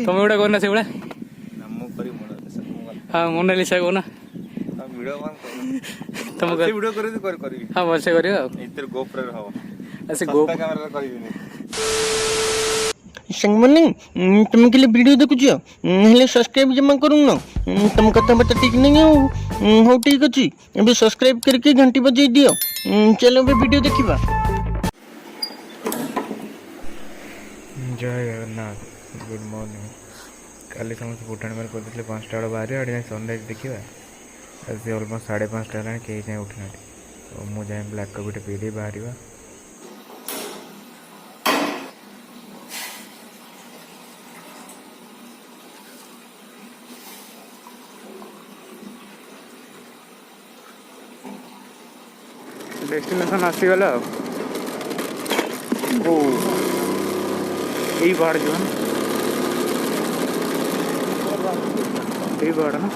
तुम गोटे करना से हाँ मोनालिसा कहना तुम हाँ भलसे कर संगमने तुम के लिए वीडियो देखुच हेले सब्सक्राइब जमा करूँ तुम कथबार्ता ठीक नहीं हो ठीक अच्छे अभी सब्सक्राइब करके घंटी बजाई दियो। चलो अभी वीडियो देखा। जय जगन्नाथ गुड मॉर्निंग। काली समस्त फुटाणी मार करते 5टा बेल बाहर आड़े सनराइज देखा आज अलमोस्ट 5:30 है कहीं जाए उठी ना तो मुझे ब्लाक कॉफी पी दे बाहर। डेस्टिनेशन आसीगला ओ यही पहाड़ जो यही पहाड़ ना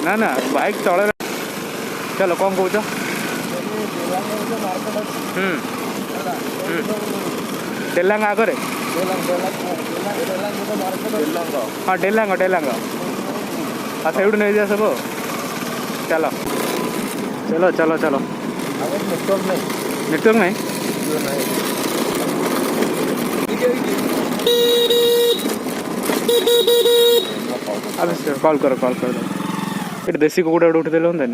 ना ना बाइक तले चलो कौन कौच डेलांग आगे हाँ डेलांग डेलांग हाँ से नहीं जा सब चलो चलो चलो चलो नेटवर्क नहीं अब कॉल करो ये देसी कुकुड़ा उठी देले होंगे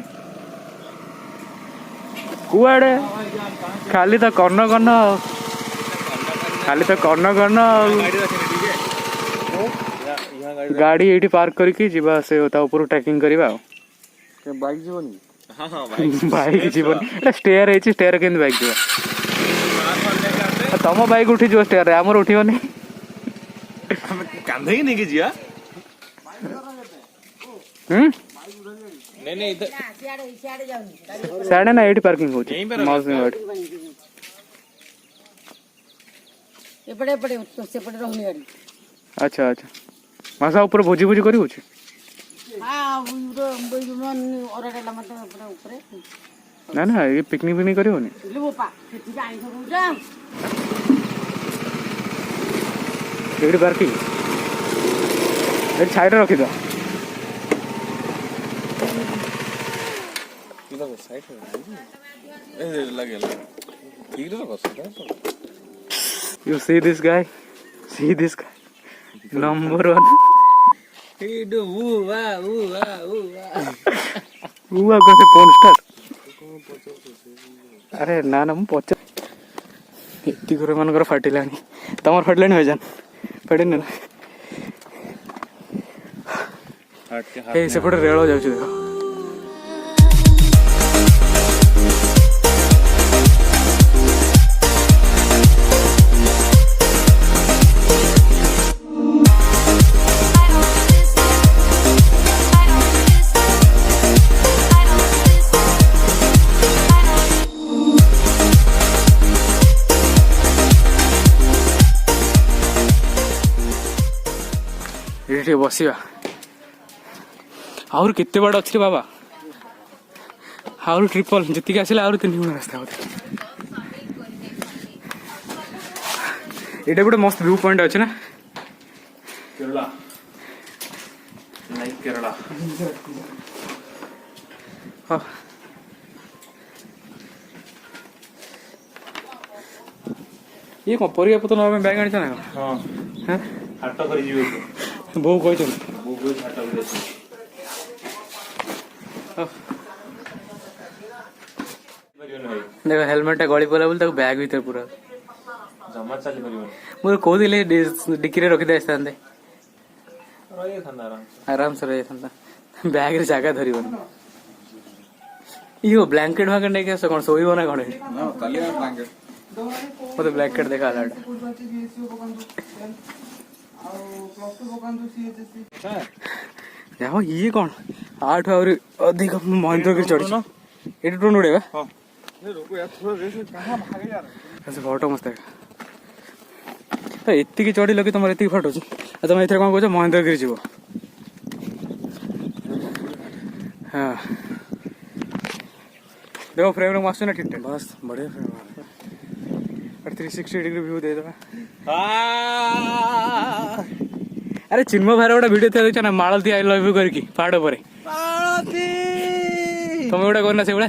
कुआड़े खाली तो कर्ण कर्ण खाली तो कर्ण कर्ण गाड़ी ये पार्क करके जीवा से ऊपर ट्रैकिंग करवा बाइक जीवन बाइक जीवन स्टेयर है स्टेयर के बाइक जीव तुम बाइक उठी जो स्टेयर आमर उठिबनी कांधे ही नहीं कि जिया नहीं साढ़े ना एटी पार्किंग होची माउस में गाड़ी एपड़े पड़े से पड़े रहनी गाड़ी। अच्छा अच्छा मासा ऊपर भोजी भोजी करी होची हां वो ओरडला मत ऊपर ना ना ये पिकनिक भी नहीं करी होनी लो पा खेती जाई तो जा एटी पार्किंग एटी साइड रखी दो You see this guy? See this guy? Number 1. Ooh, कौन से porn star? अरे ना ना मैं पहुँचा इतनी गुरे मन करो फाटी लानी तमार फाटी लानी हो जान फाटी ना ये से पड़े रेल हो जाओ देखो ये बसिया आउर कितने बड़ अच्छी बाबा आउर ट्रिपल जी आसला आउर 3 गुण रास्ता होते ये गोटे मस्त व्यू पॉइंट अच्छे ना केरला लाइक केरला हाँ ये कौन परिया पत्र ना बैग आनी ना हाँ हाँ हाट कर जीवे बो कह वो कोई हाट कर देख हेलमेट गली पड़ा बोल बैग भीतर पूरा जमा चली परिबन मुझे कहते डिक्की रखी दे रही था आराम से रही बैग रे जगह धरबन यो ब्लैंकेट भाग नहीं क्या कौन सोईब ना कौन मत ब्लैंकेट देखा जाओ ये कौन 8 और अधिक महेंद्र गिरी चढ़ी ये ड्रोन उड़ेगा फोटो मस्त है एति चढ़ी लगे तुम एति फोटो तुम ए कौन कह महेंद्र गिरी जीव हाँ देखो फ्रेम रे आस ठीक ठाक बस बढ़िया फ्रेम 360 डिग्री व्यू दे दबा अरे चिन्मय भाई गोटे वीडियो देखा ना मालती आई लव यू करके पहाड़ पर तुम गोटे करना से गुड़ा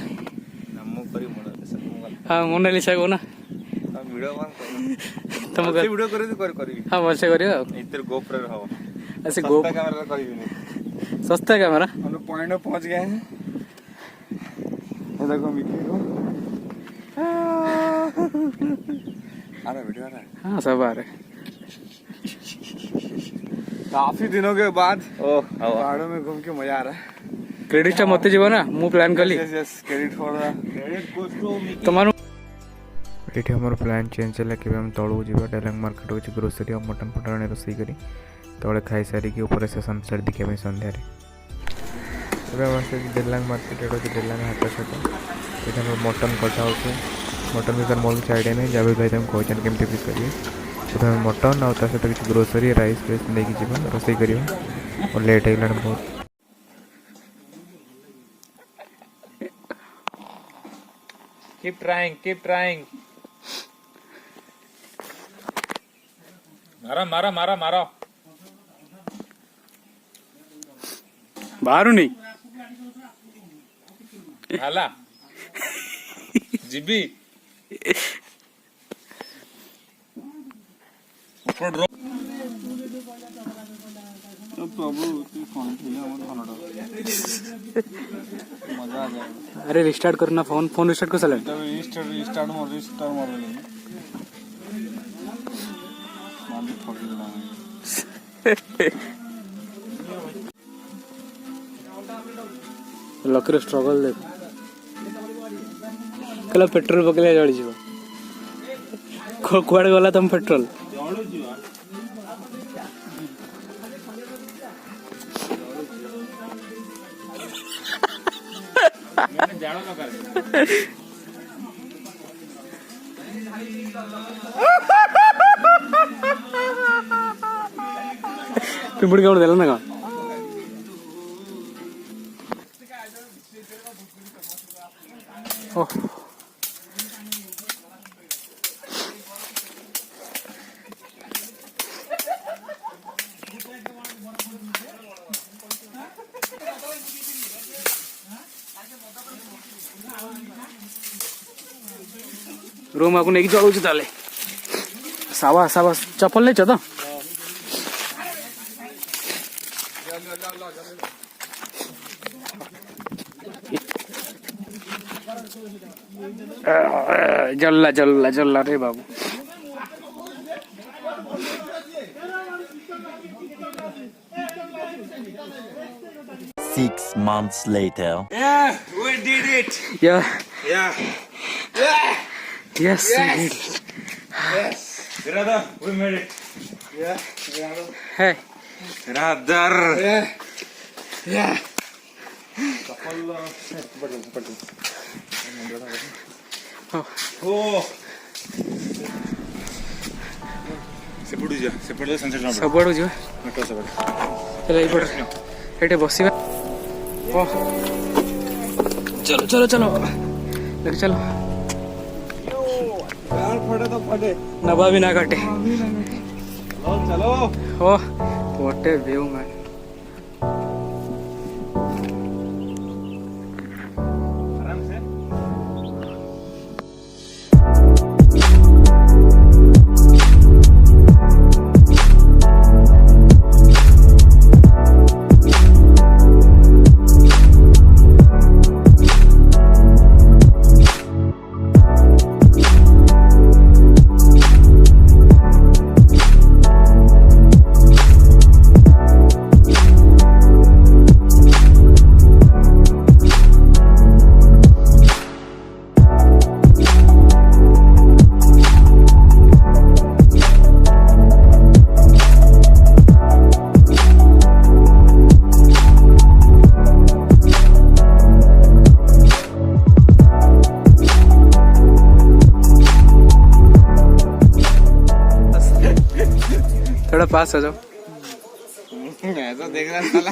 हाँ मोनालिसा को ना तुम वीडियो कर हाँ भलसे कर गोप्रो हो ऐसे गो कैमरा करिबिनी सस्ता कैमरा हम लोग पॉइंट में पहुंच गए हैं ये देखो मिकी को आ रहा वीडियो आ रहा है हाँ सब आ रहे काफी दिनों के बाद पहाड़ों में घूम के मजा आ रहा है क्रेडिट टा मत जीव ना मु प्लान कली yes credit for credit goes to मिकी तुम्हारो एठी हमर प्लान चेंज चला कि हम तळू जीवा डेलंग मार्केट होची ग्रोसरी और मटन फटन रोसई करी तळे खाई सारी कि ऊपर से सनसेट दिखे में संध्या रे तबे हम से डेलंग मार्केट होची डेलंग हाट छत एठा मटन कटा होची मटन के मोल साइड में जाबे भाई तुम क्वेश्चन केमते पिक करिए तो मटन और ता सहित किसी ग्रोसरी राइस पेस्ट लेके जीवा रोसई करियो और लेट आइलन बहुत Keep trying. मारा बाहर नहीं हाला जीबी ऊपर ड्रॉप प्रभु तू फोन खेले हम धनडा मजा आ जाएगा अरे रिस्टार्ट करना फोन रिस्टार्ट कर चला तब रिस्टार्ट मार ले मान फोड़ देना लकीर स्ट्रगल देख कल पेट्रोल पकड़े जड़ी जीव कुआड़े गला तुम पेट्रोल जाड़ो लगा पिंपड़ी कौन देला ना का ओह रूम आपको नहीं चलू ताले साबास चप्पल नहीं तो जल्ला रे बाबू 6 months later. Yeah, we did it. Yeah. Yeah. Yes. Yes. Yes. Brother, we made it. Yeah. Brother. Hey. Brother. Yeah. Yeah. Oh. सेपटू जा सेपटू सनसेट ना सबड़ जो मेट्रो सेपट चलो ये पड़ एटे बसिबा ओ चलो चलो चलो लेके चलो यार फटे तो फटे नभा भी ना काटे चलो oh what A view man आराम से थोड़ा पास आ जाओ ऐसा देख रहा साला